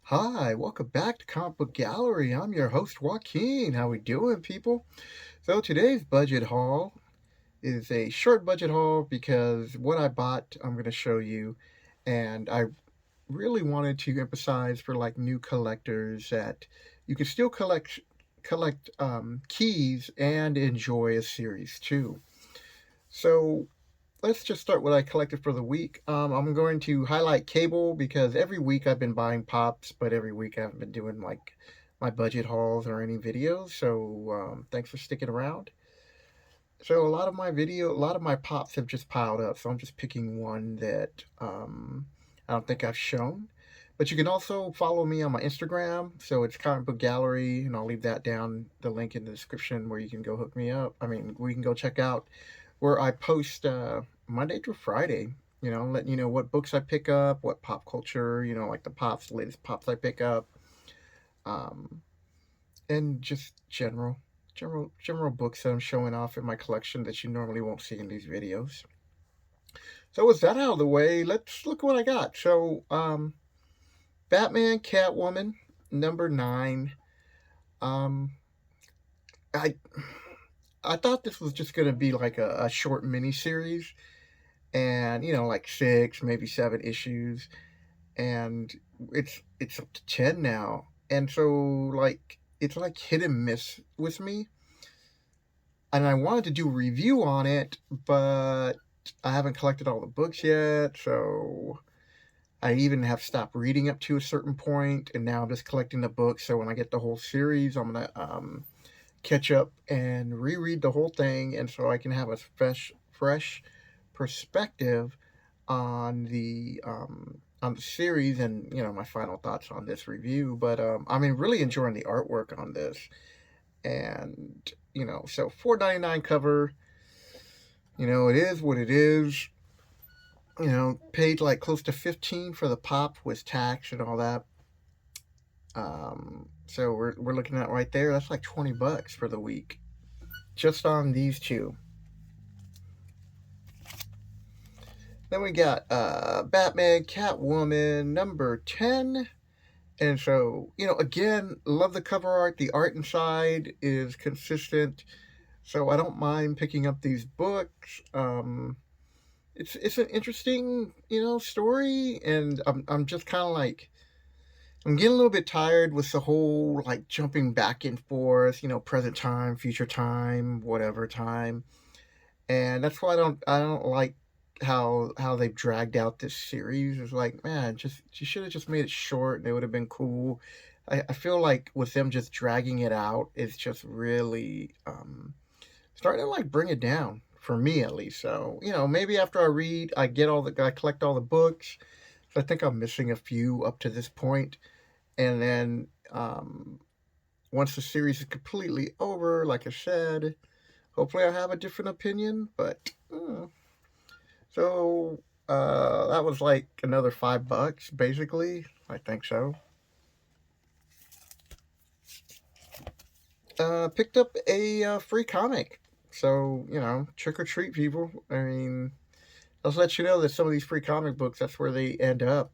Hi, welcome back to Comic Book Gallery. I'm your host, Joaquin. How we doing, people? So today's budget haul is a short budget haul because what I bought, I'm going to show you, and I really wanted to emphasize for like new collectors that you can still collect keys and enjoy a series too. So let's just start what I collected for the week. I'm going to highlight Cable because every week I've been buying pops, but every week I haven't been doing like my budget hauls or any videos. So thanks for sticking around. So a lot of my pops have just piled up. So I'm just picking one that I don't think I've shown. But you can also follow me on my Instagram. So it's Comic Book Gallery, and I'll leave that down, the link in the description where you can go hook me up. I mean, we can go check out where I post Monday through Friday. Letting you know what books I pick up, what pop culture, like the latest pops I pick up, um, and just general books that I'm showing off in my collection that you normally won't see in these videos. So with that out of the way, let's look what I got. So, Batman, Catwoman, number 9. Um, I I thought this was just gonna be like a short mini series, and like 6, maybe 7 issues, and it's up to 10 now, and so like it's like hit and miss with me, and I wanted to do a review on it, but I haven't collected all the books yet, so I even have stopped reading up to a certain point, and now I'm just collecting the books. So when I get the whole series, I'm gonna catch up and reread the whole thing, and so I can have a fresh perspective on the series, and my final thoughts on this review. But I mean, really enjoying the artwork on this, and so 4.99 cover. It is what it is. Paid like close to 15 for the pop with tax and all that. So we're looking at right there. That's like $20 for the week, just on these two. Then we got Batman, Catwoman, number 10. And so, again, love the cover art. The art inside is consistent. So I don't mind picking up these books. It's an interesting, story. And I'm just kind of like, I'm getting a little bit tired with the whole like jumping back and forth, present time, future time, whatever time. And that's why I don't like how they've dragged out this series. It's like, man, just you should have just made it short and it would have been cool. I feel like with them just dragging it out, it's just really starting to like bring it down for me at least. So maybe after I collect all the books. So I think I'm missing a few up to this point, and then once the series is completely over, like I said, hopefully I have a different opinion. But so that was like another $5, basically. I think so. Picked up a free comic. So trick or treat, people. I mean, I'll let you know that some of these free comic books, that's where they end up.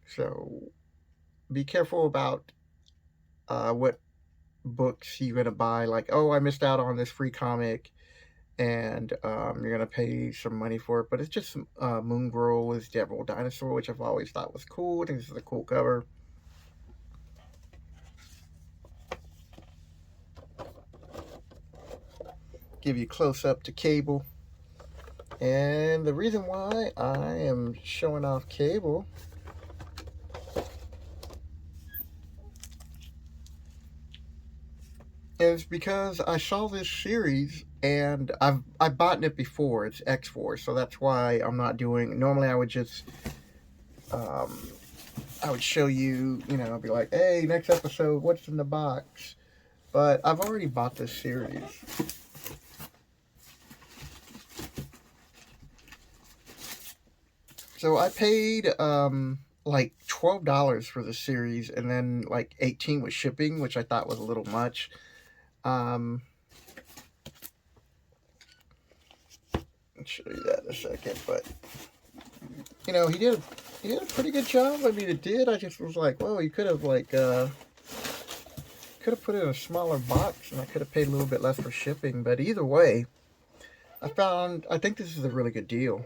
So be careful about what books you're gonna buy. Like, oh, I missed out on this free comic, and you're gonna pay some money for it. But it's just Moon Girl with Devil Dinosaur, which I've always thought was cool. I think this is a cool cover. Give you close up to Cable, and the reason why I am showing off Cable is because I saw this series and I've bought it before. It's X Force, so that's why I'm not doing. Normally, um, I would show you, be like, hey, next episode, what's in the box? But I've already bought this series. So I paid like $12 for the series, and then like 18 with shipping, which I thought was a little much. Um, I'll show you that in a second, but he did a pretty good job. I mean, it did. I just was like, well, you could have could have put it in a smaller box, and I could have paid a little bit less for shipping. But either way, I think this is a really good deal.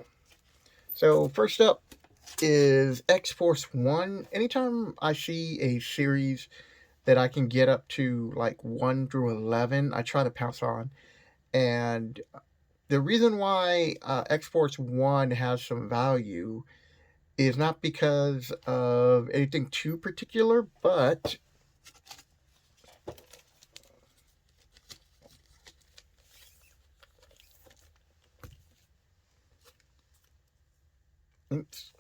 So first up is X Force One. Anytime I see a series that I can get up to like 1 through 11, I try to pounce on. And the reason why X Force One has some value is not because of anything too particular, but oops,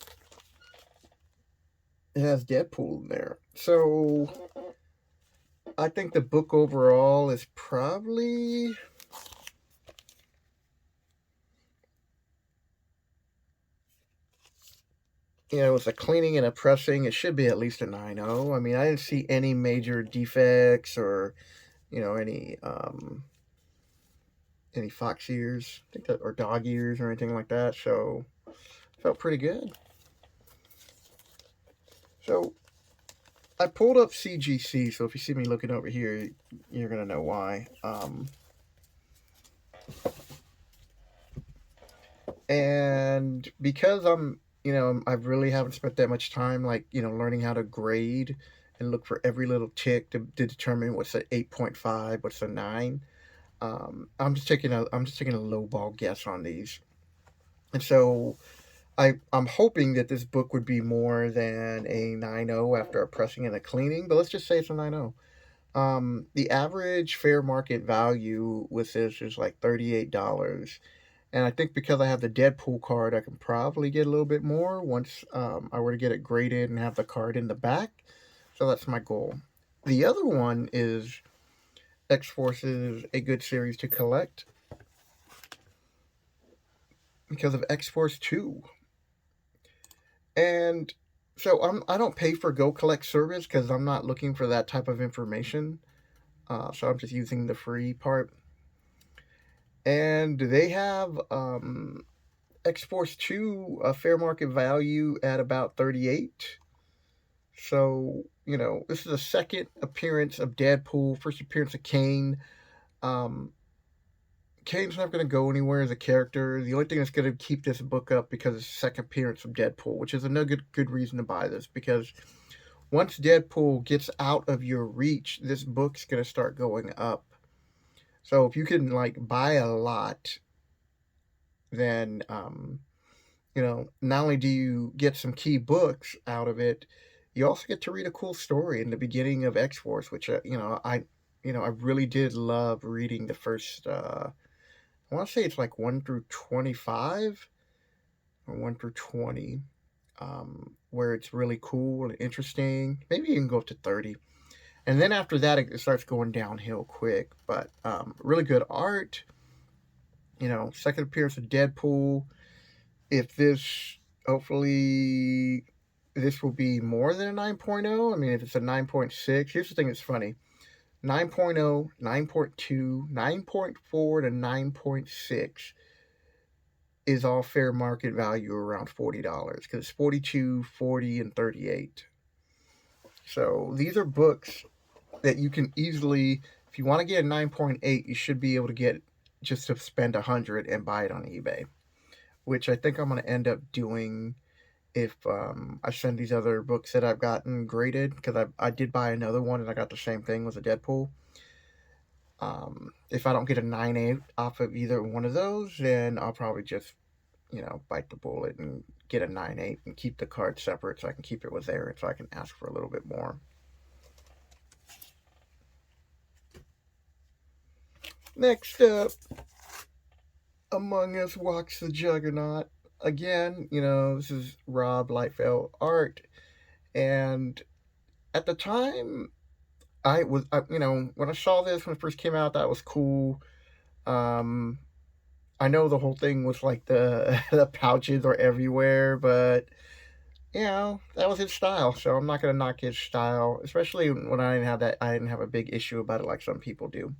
it has Deadpool in there. So I think the book overall is probably, it's a cleaning and a pressing. It should be at least a 9.0. I mean, I didn't see any major defects or, you know, any fox ears, I think that, or dog ears or anything like that. So felt pretty good. So I pulled up CGC. So if you see me looking over here, you're gonna know why. And because I really haven't spent that much time, like, learning how to grade and look for every little tick to determine what's an 8.5, what's a 9. I'm just taking a low ball guess on these. And so I'm hoping that this book would be more than a 9.0 after a pressing and a cleaning, but let's just say it's a 9.0. The average fair market value with this is like $38. And I think because I have the Deadpool card, I can probably get a little bit more once I were to get it graded and have the card in the back. So that's my goal. The other one is X Force is a good series to collect because of X Force 2. And so I don't pay for Go Collect service because I'm not looking for that type of information. So I'm just using the free part. And they have X Force 2 a fair market value at about 38. So, this is the second appearance of Deadpool, first appearance of Kane. Um, Kane's not going to go anywhere as a character. The only thing that's going to keep this book up because it's the second appearance of Deadpool, which is another good reason to buy this, because once Deadpool gets out of your reach, this book's going to start going up. So if you can like buy a lot, then not only do you get some key books out of it, you also get to read a cool story in the beginning of X Force, which I really did love reading the first. I want to say it's like 1 through 25 or 1 through 20, where it's really cool and interesting. Maybe you can go up to 30. And then after that, it starts going downhill quick. But really good art. Second appearance of Deadpool. If this, hopefully, this will be more than a 9.0. I mean, if it's a 9.6, here's the thing that's funny. 9.0, 9.2, 9.4 to 9.6 is all fair market value around $40 because it's 42, 40, and 38. So these are books that you can easily, if you want to get a 9.8, you should be able to get just to spend 100 and buy it on eBay, which I think I'm going to end up doing if I send these other books that I've gotten graded, because I did buy another one and I got the same thing with a Deadpool. If I don't get a 9.8 off of either one of those, then I'll probably just, bite the bullet and get a 9.8 and keep the card separate so I can keep it with Aaron so I can ask for a little bit more. Next up, Among Us Walks the Juggernaut. Again, this is Rob Liefeld art. And at the time, when I saw this when it first came out, that was cool. I know the whole thing was like the the pouches are everywhere, but that was his style. So I'm not gonna knock his style, especially when I didn't have that. I didn't have a big issue about it like some people do.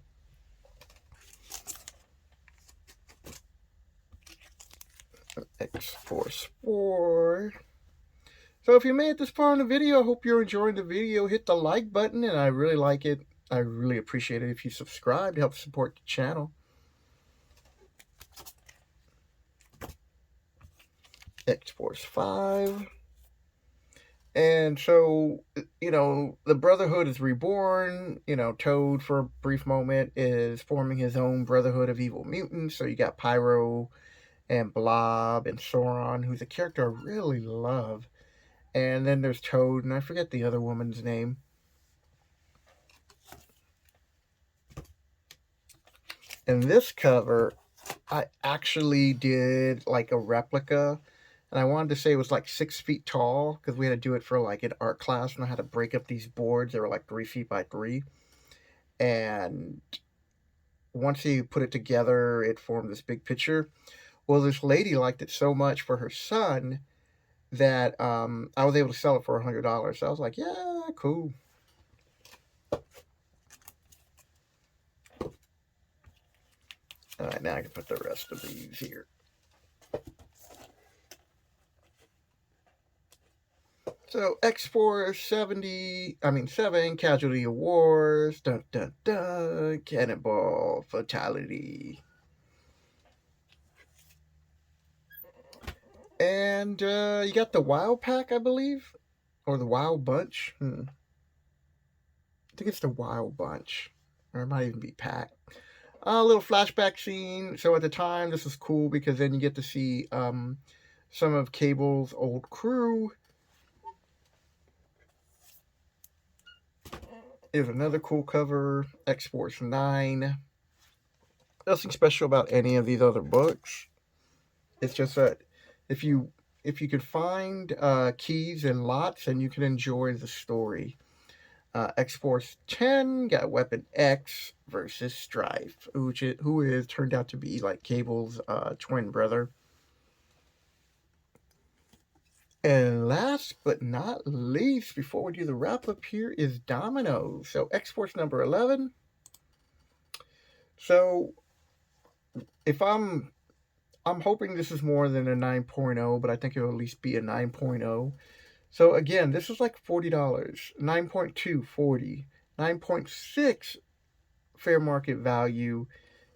X-Force 4. So if you made it this far in the video, I hope you're enjoying the video. Hit the like button, and I really like it. I really appreciate it if you subscribe to help support the channel. X-Force 5. And so, the Brotherhood is reborn. Toad, for a brief moment, is forming his own Brotherhood of Evil Mutants. So you got Pyro and Blob and Sauron, who's a character I really love. And then there's Toad, and I forget the other woman's name. And this cover, I actually did like a replica. And I wanted to say it was like 6 feet tall because we had to do it for like an art class, and I had to break up these boards. They were like 3 feet by 3. And once you put it together, it formed this big picture. Well, this lady liked it so much for her son that I was able to sell it for $100. So I was like, yeah, cool. All right, now I can put the rest of these here. So X-Force 7, Casualty of Wars, dun dun dun, Cannonball, Fatality. And you got the WoW pack, I believe, or the WoW bunch. I think it's the WoW bunch, or it might even be pack. A little flashback scene. So at the time, this was cool because then you get to see some of Cable's old crew. Here's another cool cover, X-Force 9. Nothing special about any of these other books. It's just that if you could find keys and lots, then you can enjoy the story. X-Force 10 got Weapon X versus Strife, who is turned out to be like Cable's twin brother. And last but not least, before we do the wrap up here, is Domino. So X-Force number 11. So if I'm hoping this is more than a 9.0, but I think it'll at least be a 9.0. So again, this is like $40. 9.2, 40. 9.6 fair market value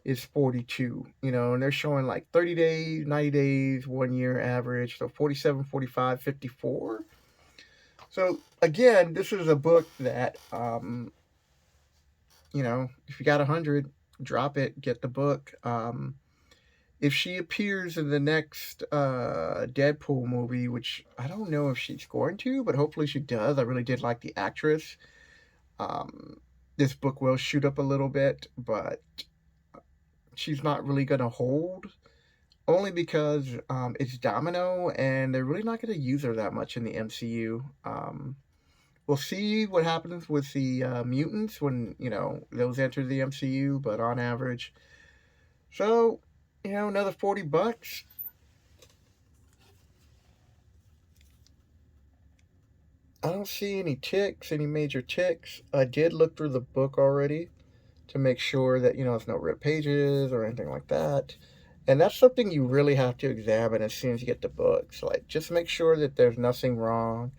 is 42, and they're showing like 30 days, 90 days, 1 year average. So 47, 45, 54. So again, this is a book that, if you got 100, drop it, get the book. If she appears in the next Deadpool movie, which I don't know if she's going to, but hopefully she does. I really did like the actress. This book will shoot up a little bit, but she's not really going to hold, only because it's Domino, and they're really not going to use her that much in the MCU. We'll see what happens with the mutants when, those enter the MCU, but on average. So, another $40. I don't see any ticks, any major ticks. I did look through the book already to make sure that, there's no ripped pages or anything like that. And that's something you really have to examine as soon as you get the books. Like, just make sure that there's nothing wrong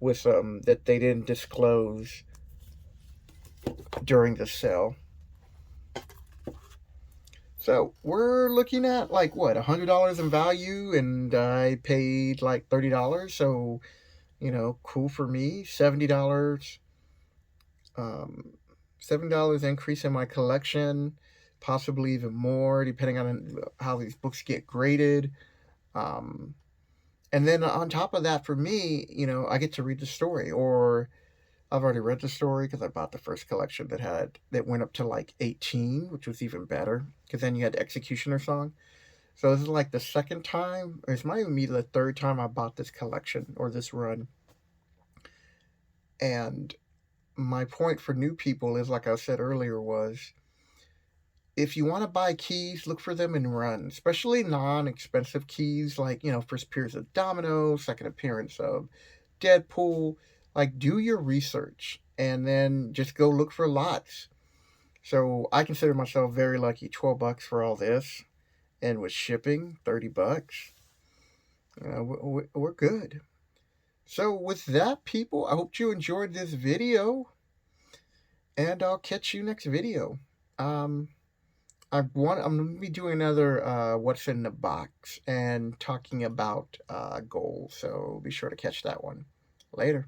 with them that they didn't disclose during the sale. So we're looking at like what, $100 in value, and I paid like $30. So, cool for me. $70. $7 increase in my collection, possibly even more, depending on how these books get graded. And then on top of that, for me, I get to read the story, or I've already read the story because I bought the first collection that went up to like 18, which was even better because then you had the Executioner song. So this is like the second time, or it might even be the third time I bought this collection or this run. And my point for new people is, like I said earlier, was if you want to buy keys, look for them in runs, especially non-expensive keys like, first appearance of Domino, second appearance of Deadpool. Like, do your research and then just go look for lots. So I consider myself very lucky. $12 for all this, and with shipping, $30. We're good. So with that, people, I hope you enjoyed this video, and I'll catch you next video. Um, I'm gonna be doing another what's in the box and talking about goals. So be sure to catch that one. Later.